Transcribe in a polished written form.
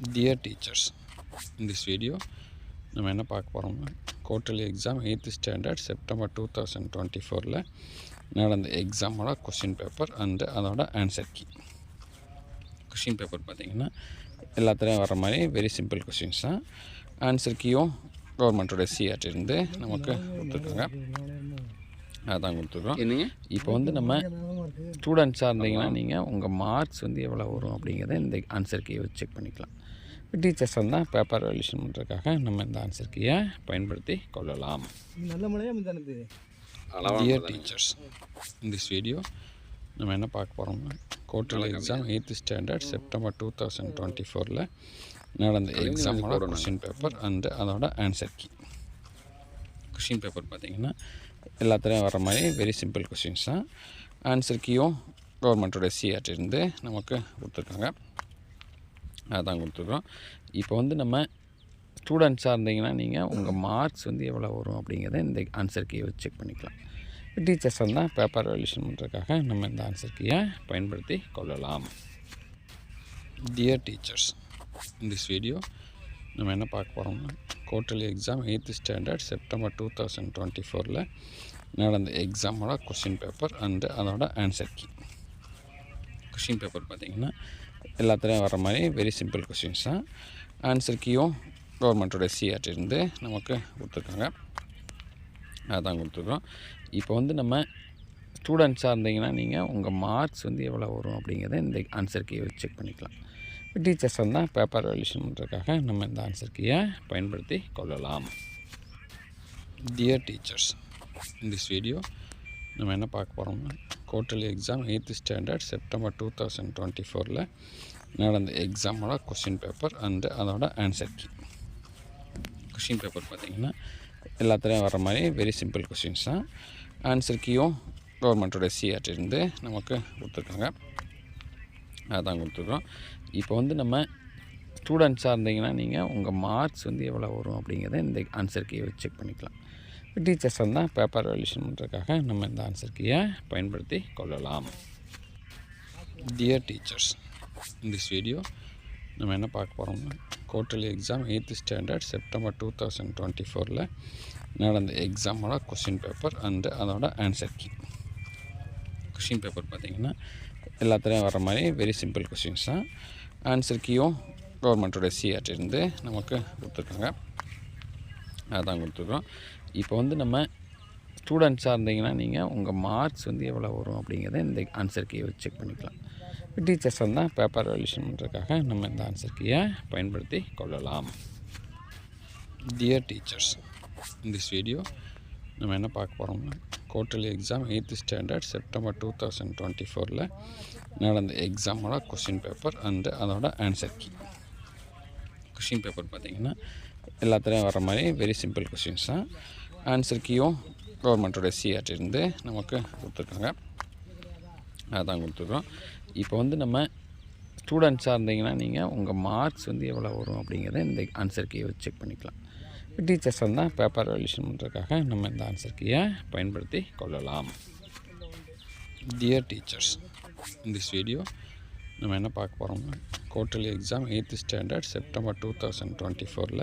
Dear teachers, in this video நம்ம என்ன பார்க்க போகிறோம்னா quarterly exam 8th standard September 2024ல் நடந்த எக்ஸாமோட கொஷின் பேப்பர் அண்டு அதோட ஆன்சர் கீ. கொஷின் பேப்பர் பார்த்திங்கன்னா எல்லாத்துலேயும் வர மாதிரி வெரி சிம்பிள் கொஷின்ஸ் தான். ஆன்சர் கீயும் கவர்மெண்ட்டோட சிஆர்டிலேருந்து நமக்கு கொடுத்துருக்காங்க, அதான் கொடுத்துருக்கோம். இப்போ நம்ம ஸ்டூடெண்ட்ஸாக இருந்தீங்கன்னா நீங்கள் உங்கள் மார்க்ஸ் எவ்வளோ வரும் அப்படிங்கிறத இந்த ஆன்சர் கீயை வச்சு செக் பண்ணிக்கலாம். டீச்சர்ஸ் வந்தால் பேப்பர் வேல்யூஷன் பண்ணுறதுக்காக நம்ம இந்த ஆன்சர் கீயை பயன்படுத்தி கொள்ளலாம். டியர் டீச்சர்ஸ், இந்த வீடியோ நம்ம என்ன பார்க்க போகிறோம்னா quarterly exam 8th standard September 2024ல் நடந்த எக்ஸாமோட கொஷின் பேப்பர் அண்டு அதோட ஆன்சர் கீ. கொஷின் பேப்பர் பார்த்திங்கன்னா எல்லாத்துலேயும் வர மாதிரி வெரி சிம்பிள் கொஷின்ஸ் தான். ஆன்சர் கீயும் கவர்மெண்ட்டோட சிஆர்டிலேருந்து நமக்கு கொடுத்துருக்காங்க, அதான் கொடுத்துருக்கோம். இப்போ நம்ம ஸ்டூடெண்ட்ஸாக இருந்தீங்கன்னா நீங்கள் உங்கள் மார்க்ஸ் எவ்வளோ வரும் அப்படிங்கிறத இந்த ஆன்சர் கீயை வச்சு செக் பண்ணிக்கலாம். டீச்சர்ஸ் வந்தால் பேப்பர் வேல்யூஷன் பண்ணுறதுக்காக நம்ம இந்த ஆன்சர் கீயை பயன்படுத்தி கொள்ளலாம். டியர் டீச்சர்ஸ், இந்த வீடியோ நம்ம என்ன பார்க்க போகிறோம்னா quarterly exam 8th standard September 2024ல் நடந்த எக்ஸாமோட கொஷின் பேப்பர் அண்டு அதோட ஆன்சர் கீ. கொஷின் பேப்பர் பார்த்திங்கன்னா எல்லாத்துலேயும் வர மாதிரி வெரி சிம்பிள் கொஷின்ஸ் தான். ஆன்சர் கீயும் கவர்மெண்ட்டோட சிஆர்டிலேருந்து நமக்கு கொடுத்துருக்காங்க, அதான் கொடுத்துருக்கோம். இப்போ நம்ம ஸ்டூடெண்ட்ஸாக இருந்தீங்கன்னா நீங்கள் உங்கள் மார்க்ஸ் எவ்வளோ வரும் அப்படிங்கிறத இந்த ஆன்சர் கீயை வச்சு செக் பண்ணிக்கலாம். டீச்சர்ஸ் வந்தால் பேப்பர் வேல்யூஷன் பண்ணுறதுக்காக நம்ம இந்த ஆன்சர் கீயை பயன்படுத்தி கொள்ளலாம். டியர் டீச்சர்ஸ், இந்த வீடியோ நம்ம என்ன பார்க்க போகிறோம்னா quarterly exam 8th standard September 2024ல் நடந்த எக்ஸாமோட கொஷின் பேப்பர் அண்டு அதோட ஆன்சர் கீ. கொஷின் பேப்பர் பார்த்திங்கன்னா எல்லாத்துலேயும் வர மாதிரி வெரி சிம்பிள் கொஷின்ஸ் தான். ஆன்சர் கீயும் கவர்மெண்ட்டோட சிஆர்டிலேருந்து நமக்கு கொடுத்துருக்காங்க, அதான் கொடுத்துருக்கோம். இப்போ நம்ம ஸ்டூடெண்ட்ஸாக இருந்தீங்கன்னா நீங்கள் உங்கள் மார்க்ஸ் எவ்வளோ வரும் அப்படிங்கிறத இந்த ஆன்சர் கீயை வச்சு செக் பண்ணிக்கலாம். டீச்சர்ஸ் வந்தால் பேப்பர் வேல்யூஷன் பண்ணுறதுக்காக நம்ம இந்த ஆன்சர் கீயை பயன்படுத்தி கொள்ளலாம். டியர் டீச்சர்ஸ், இந்த வீடியோ நம்ம என்ன பார்க்க போகிறோம்னா quarterly exam 8th standard September 2024ல் நடந்த எக்ஸாமோட கொஷின் பேப்பர் அண்டு அதோட ஆன்சர் கீ. கொஷின் பேப்பர் பார்த்திங்கன்னா எல்லாத்துலேயும் வர மாதிரி வெரி சிம்பிள் கொஷின்ஸ் தான். ஆன்சர் கீயும் கவர்மெண்ட்டோட சிஆர்டிலேருந்து நமக்கு கொடுத்துருக்காங்க, அதான் கொடுத்துருக்கோம். இப்போ நம்ம ஸ்டூடெண்ட்ஸாக இருந்தீங்கன்னா நீங்கள் உங்கள் மார்க்ஸ் எவ்வளோ வரும் அப்படிங்கிறத இந்த ஆன்சர் கீயை வச்சு செக் பண்ணிக்கலாம். டீச்சர்ஸ் வந்தால் பேப்பர் வேல்யூஷன் பண்ணுறதுக்காக நம்ம இந்த ஆன்சர் கீயை பயன்படுத்தி கொள்ளலாம். டியர் டீச்சர்ஸ், இந்த வீடியோ நம்ம என்ன பார்க்க போகிறோம்னா quarterly exam 8th standard September 2024ல் நடந்த எக்ஸாமோட கொஷின் பேப்பர் அண்டு அதோட ஆன்சர் கீ. கொஷின் பேப்பர் பார்த்திங்கன்னா எல்லாத்துலேயும் வர மாதிரி வெரி சிம்பிள் கொஷின்ஸ் தான். ஆன்சர் கீயும் கவர்மெண்ட்டோட சிஆர்டிலேருந்து நமக்கு கொடுத்துருக்காங்க, அதான் கொடுத்துருக்கோம். இப்போ நம்ம ஸ்டூடெண்ட்ஸாக இருந்தீங்கன்னா நீங்கள் உங்கள் மார்க்ஸ் எவ்வளோ வரும் அப்படிங்கிறத இந்த ஆன்சர் கீயை வச்சு செக் பண்ணிக்கலாம். டீச்சர்ஸ் வந்தால் பேப்பர் வேல்யூஷன் பண்ணுறதுக்காக நம்ம இந்த ஆன்சர் கீயை பயன்படுத்தி கொள்ளலாம். டியர் டீச்சர்ஸ், இந்த வீடியோ நம்ம என்ன பார்க்க போகிறோம்னா quarterly exam 8th standard September 2024ல்